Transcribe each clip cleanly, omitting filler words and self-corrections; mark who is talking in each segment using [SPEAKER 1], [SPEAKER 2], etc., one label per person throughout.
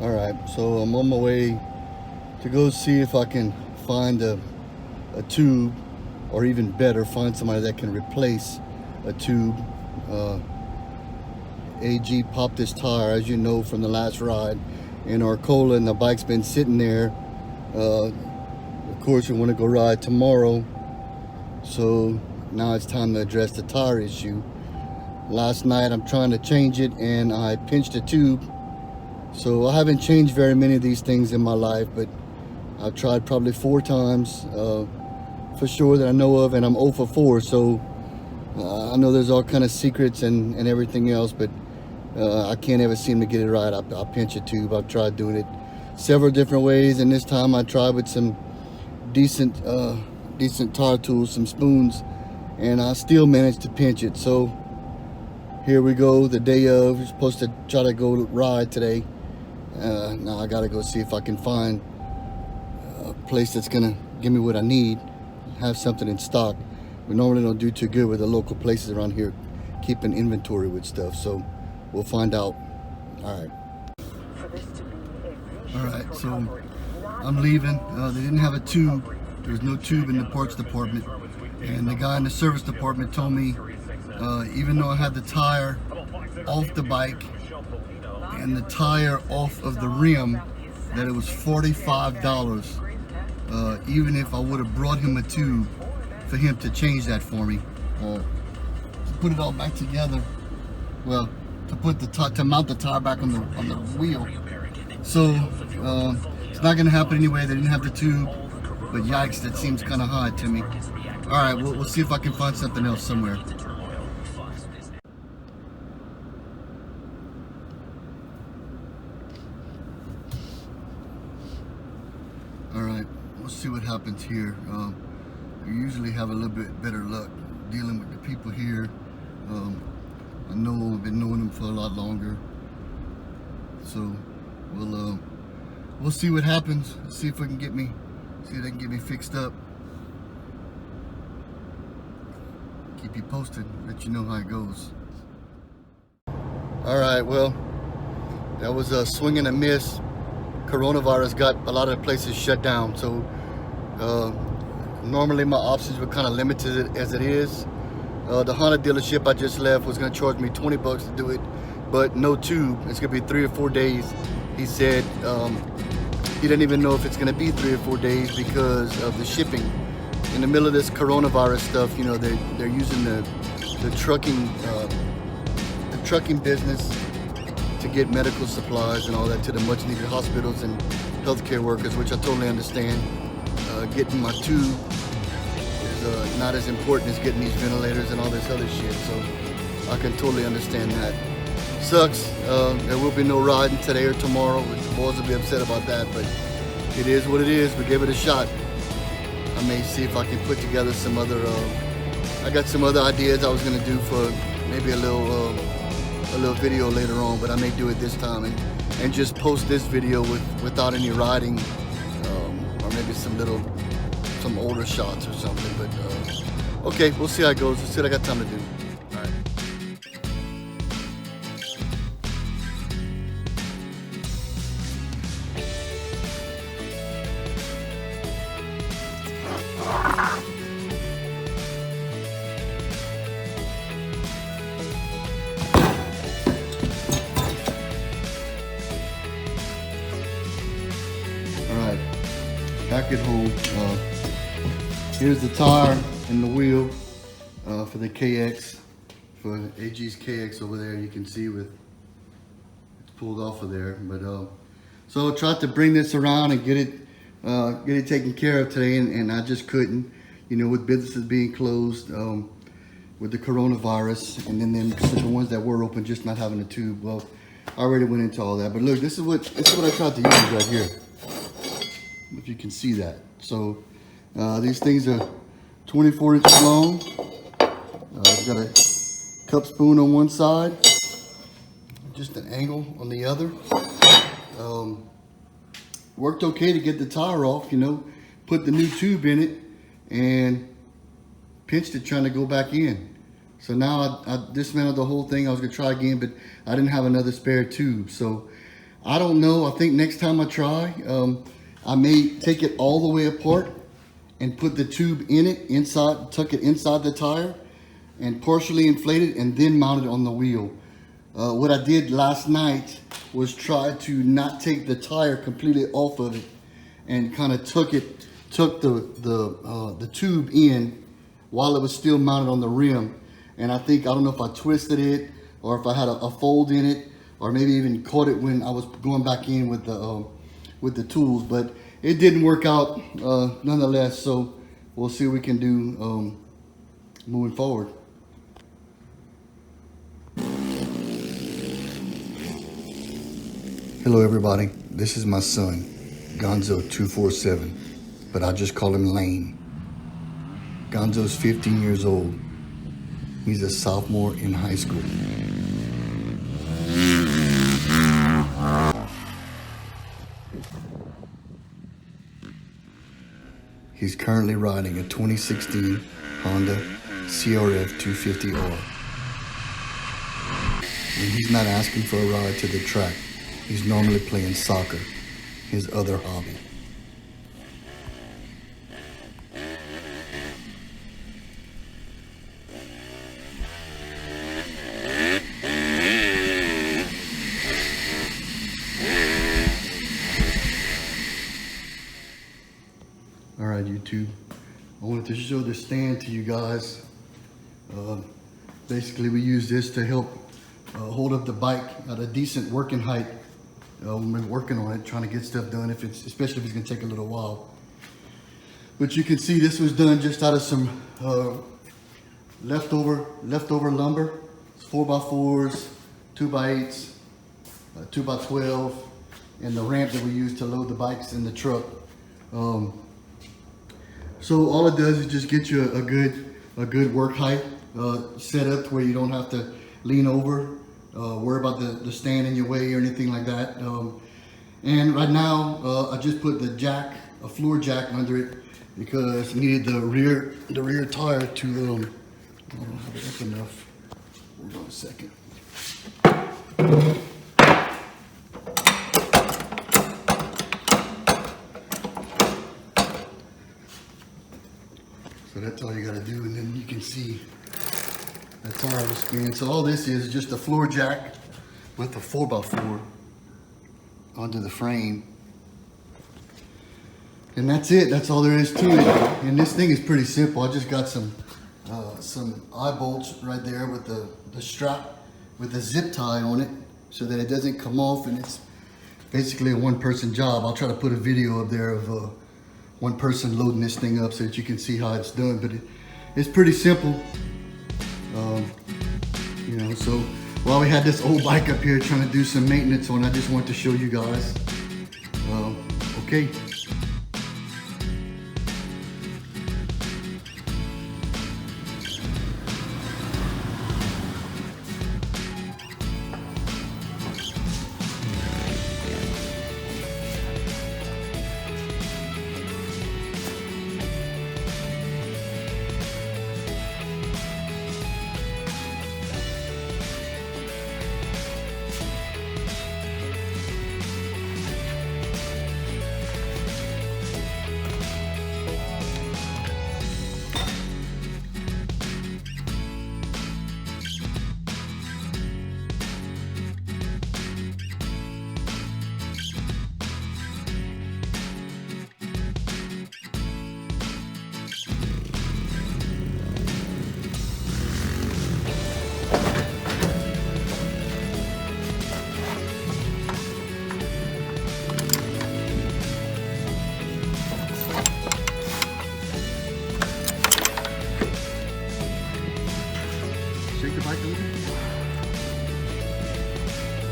[SPEAKER 1] All right, so I'm on my way to go see if I can find a tube, or even better, find somebody that can replace a tube. AG popped his tire, as you know from the last ride, in Arcola, and the bike's been sitting there. Of course, we want to go ride tomorrow, so now it's time to address the tire issue. Last night I'm trying to change it and I pinched a tube. So I haven't changed very many of these things in my life, but I've tried probably 4 times for sure that I know of, and I'm 0 for 4. So I know there's all kind of secrets and everything else, but I can't ever seem to get it right. I pinch a tube. I've tried doing it several different ways, and this time I tried with some decent tire tools, some spoons, and I still managed to pinch it. So here we go, the day of. We're supposed to try to go ride today. Now I gotta go see if I can find a place that's gonna give me what I need, have something in stock. We normally don't do too good with the local places around here keeping inventory with stuff, so we'll find out. All right, so I'm leaving. They didn't have a tube. There was no tube in the parts department, and the guy in the service department told me even though I had the tire off the bike and the tire off of the rim, that it was $45, even if I would have brought him a tube for him to change that for me, to put it all back together. Well, to mount the tire back on the wheel. So it's not gonna happen anyway. They didn't have the tube, but yikes, that seems kind of high to me. All right, we'll see if I can find something else somewhere. All right, we'll see what happens here. We usually have a little bit better luck dealing with the people here. I know I've been knowing them for a lot longer, so we'll see what happens. See if they can get me fixed up. Keep you posted, let you know how it goes. All right, well, that was a swing and a miss. Coronavirus got a lot of places shut down, so normally my options were kind of limited as it is. The Honda dealership I just left was going to charge me $20 to do it, but no tube. It's going to be 3 or 4 days. He said he didn't even know if it's going to be 3 or 4 days because of the shipping. In the middle of this coronavirus stuff, you know, they're using the trucking business to get medical supplies and all that to the much needed hospitals and healthcare workers, which I totally understand. Getting my tube is not as important as getting these ventilators and all this other shit, so I can totally understand that. Sucks. There will be no riding today or tomorrow. The boys will be upset about that, but it is what it is. We gave it a shot. I may see if I can put together some other, I got some other ideas I was gonna do for maybe a little video later on, but I may do it this time and just post this video without any riding, or maybe some older shots or something. But okay, we'll see how it goes. Let's see what I got time to do. All right. Back at home, here's the tire and the wheel for the KX, for AG's KX over there. You can see it's pulled off of there. But so I tried to bring this around and get it taken care of today, and I just couldn't. You know, with businesses being closed, with the coronavirus, and then the ones that were open just not having a tube. Well, I already went into all that. But look, this is what I tried to use right here. If you can see that. So these things are 24 inches long. I've got a cup spoon on one side, just an angle on the other. Worked okay to get the tire off, you know, put the new tube in it and pinched it trying to go back in. So now I dismantled the whole thing. I was gonna try again, but I didn't have another spare tube. So I don't know. I think next time I try, I may take it all the way apart and put the tube in it, inside, tuck it inside the tire and partially inflate it and then mount it on the wheel. What I did last night was try to not take the tire completely off of it and kind of took the tube in while it was still mounted on the rim. And I don't know if I twisted it or if I had a fold in it, or maybe even caught it when I was going back in with the tools, but it didn't work out nonetheless. So we'll see what we can do moving forward. Hello everybody, this is my son, Gonzo247, but I just call him Lane. Gonzo's 15 years old. He's a sophomore in high school. He's currently riding a 2016 Honda CRF 250R. When he's not asking for a ride to the track, he's normally playing soccer, his other hobby. All right, YouTube, I wanted to show the stand to you guys. Basically, we use this to help hold up the bike at a decent working height when we're working on it, trying to get stuff done, especially if it's gonna take a little while. But you can see this was done just out of some leftover lumber. It's 4x4s, 2x8s, 2x12, and the ramp that we use to load the bikes in the truck. So all it does is just get you a good work height set up to where you don't have to lean over, worry about the stand in your way or anything like that. And right now, I just put a floor jack under it because I needed the rear tire to, I don't have it up enough. Hold on a second. So that's all you gotta do, and then you can see that tire was spinning. So all this is just a floor jack with a 4x4 onto the frame. And that's it, that's all there is to it. And this thing is pretty simple. I just got some eye bolts right there with the strap with the zip tie on it so that it doesn't come off, and it's basically a one-person job. I'll try to put a video up there of one person loading this thing up so that you can see how it's done, but it's pretty simple. You know, so while we had this old bike up here trying to do some maintenance on, I just wanted to show you guys. Okay.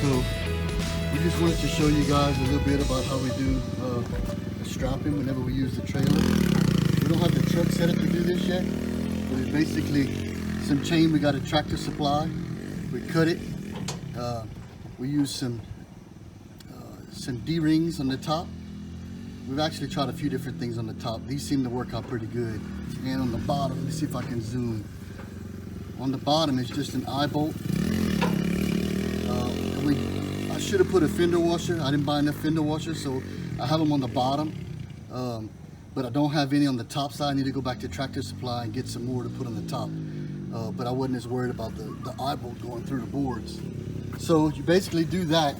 [SPEAKER 1] So we just wanted to show you guys a little bit about how we do the strapping whenever we use the trailer. We don't have the truck set up to do this yet, but it's basically some chain we got a Tractor Supply. We cut it. We use some D-rings on the top. We've actually tried a few different things on the top. These seem to work out pretty good. And on the bottom, let me see if I can zoom. On the bottom is just an eye bolt. I should have put a fender washer. I didn't buy enough fender washers, so I have them on the bottom, but I don't have any on the top side. I need to go back to Tractor Supply and get some more to put on the top. But I wasn't as worried about the eye bolt going through the boards. So you basically do that.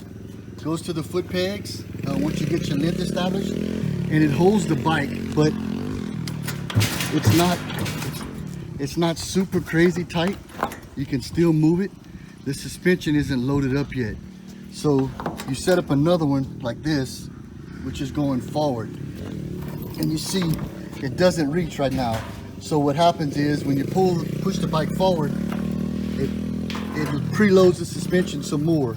[SPEAKER 1] Goes to the foot pegs once you get your length established, and it holds the bike, but it's not super crazy tight. You can still move it. The suspension isn't loaded up yet. So you set up another one like this, which is going forward. And you see it doesn't reach right now. So what happens is when you push the bike forward, it preloads the suspension some more.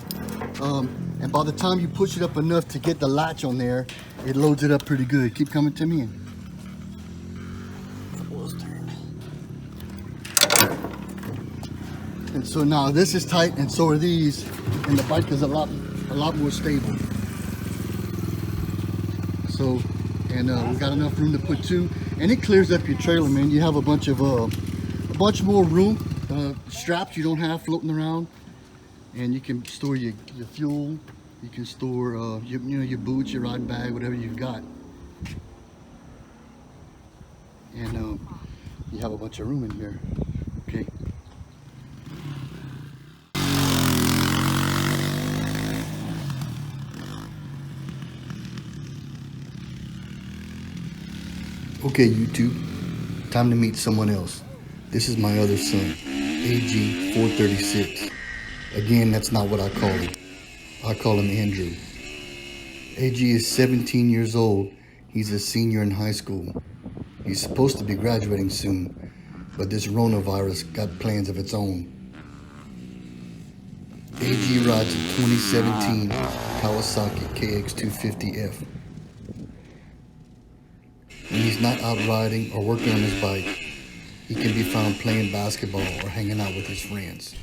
[SPEAKER 1] And by the time you push it up enough to get the latch on there, it loads it up pretty good. Keep coming to me. And so now this is tight, and so are these, and the bike is a lot more stable. So, and we got enough room to put two, and it clears up your trailer, man. You have a bunch more room, straps you don't have floating around, and you can store your fuel. You can store your boots, your riding bag, whatever you've got, and you have a bunch of room in here. Okay. Okay, YouTube, time to meet someone else. This is my other son, AG436. Again, that's not what I call him. I call him Andrew. AG is 17 years old. He's a senior in high school. He's supposed to be graduating soon, but this coronavirus got plans of its own. AG rides a 2017 Kawasaki KX250F. When he's not out riding or working on his bike, he can be found playing basketball or hanging out with his friends.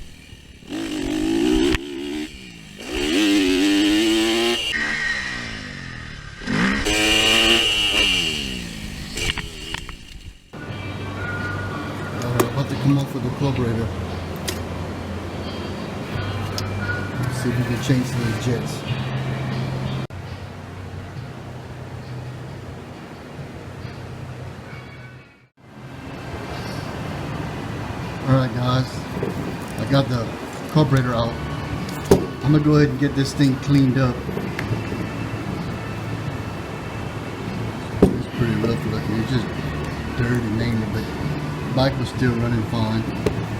[SPEAKER 1] About to come off with the carburetor. Let's see if we can change some of the jets. Alright guys, I got the carburetor out. I'm gonna go ahead and get this thing cleaned up. It's pretty rough looking, it's just dirty mainly, but the bike was still running fine.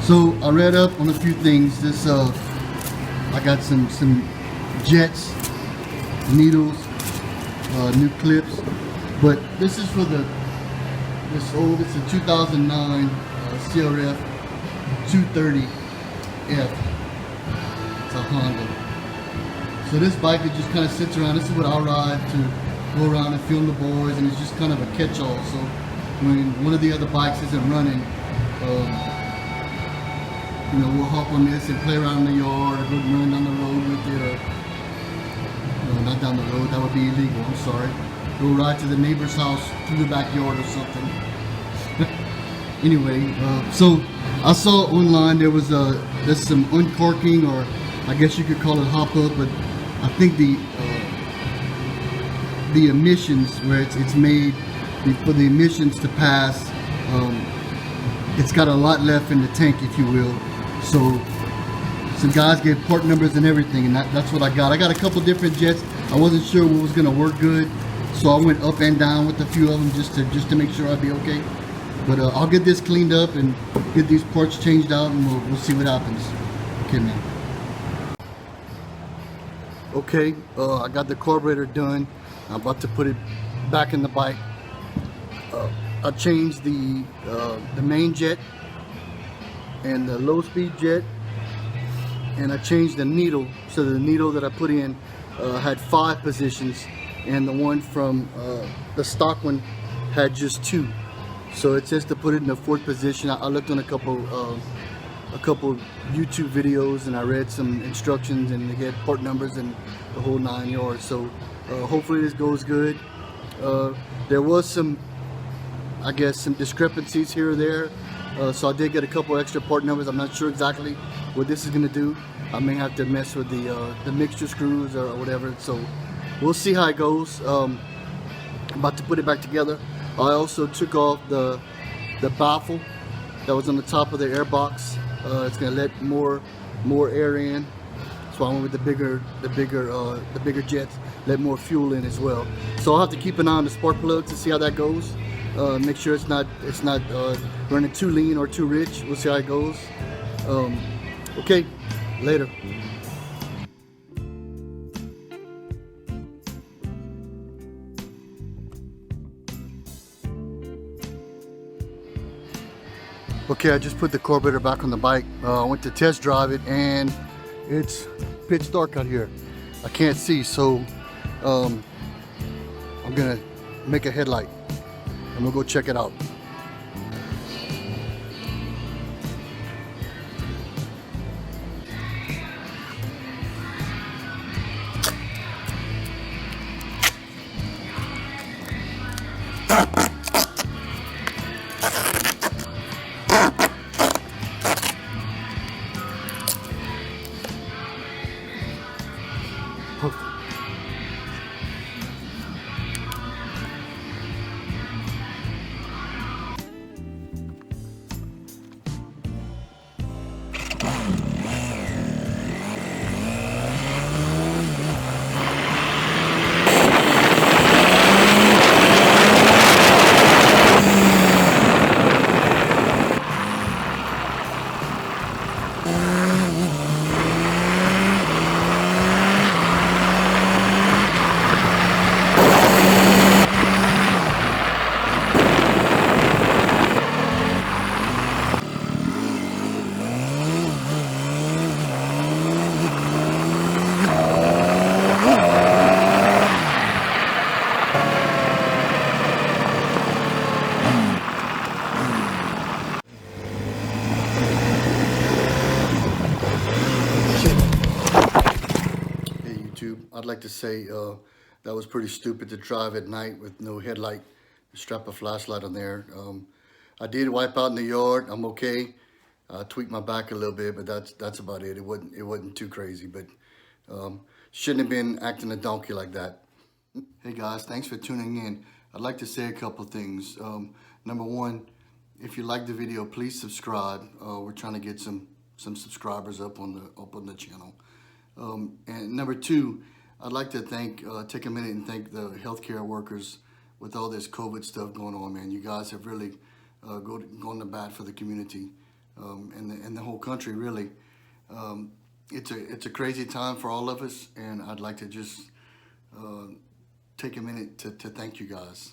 [SPEAKER 1] So I read up on a few things. This I got some jets, needles, new clips, but this is for it's a 2009 CRF 230F. It's a Honda. So this bike, it just kind of sits around. This is what I ride to go around and film the boys, and it's just kind of a catch-all. So when one of the other bikes isn't running, we'll hop on this and play around in the yard, or go run down the road with it. No, not down the road. That would be illegal. I'm sorry. Go ride to the neighbor's house through the backyard or something. Anyway, so I saw online there's some uncorking, or I guess you could call it hop up, but I think the emissions, where it's made for the emissions to pass, it's got a lot left in the tank, if you will. So some guys gave part numbers and everything, and that's what I got. I got a couple different jets. I wasn't sure what was gonna work good, so I went up and down with a few of them just to make sure I'd be okay. But I'll get this cleaned up and get these parts changed out, and we'll see what happens. Okay, man. Okay, I got the carburetor done. I'm about to put it back in the bike. I changed the main jet and the low speed jet, and I changed the needle. So the needle that I put in had 5 positions, and the one from the stock one had just 2. So it says to put it in the 4th position. I looked on a couple YouTube videos, and I read some instructions, and they had part numbers and the whole 9 yards. So hopefully this goes good. There was some, I guess, some discrepancies here or there So I did get a couple extra part numbers. I'm not sure exactly what this is gonna do. I may have to mess with the mixture screws or whatever. So we'll see how it goes. I'm about to put it back together. I also took off the baffle that was on the top of the air box. It's gonna let more air in. So I went with the bigger jets, let more fuel in as well. So I'll have to keep an eye on the spark plugs to see how that goes. Make sure it's not running too lean or too rich. We'll see how it goes. Okay, later. Okay, I just put the carburetor back on the bike. I went to test drive it and it's pitch dark out here. I can't see, so I'm gonna make a headlight and we'll go check it out. I'd like to say that was pretty stupid to drive at night with no headlight, strap a flashlight on there. I did wipe out in the yard. I'm okay. I tweaked my back a little bit, but that's about it. It wasn't too crazy, but shouldn't have been acting a donkey like that. Hey guys, thanks for tuning in. I'd like to say a couple things. Number one, if you like the video, please subscribe. We're trying to get some subscribers up on the channel. And number two, I'd like to take a minute and thank the healthcare workers with all this COVID stuff going on, man. You guys have really gone to bat for the community and the whole country, really. It's a crazy time for all of us, and I'd like to just take a minute to thank you guys.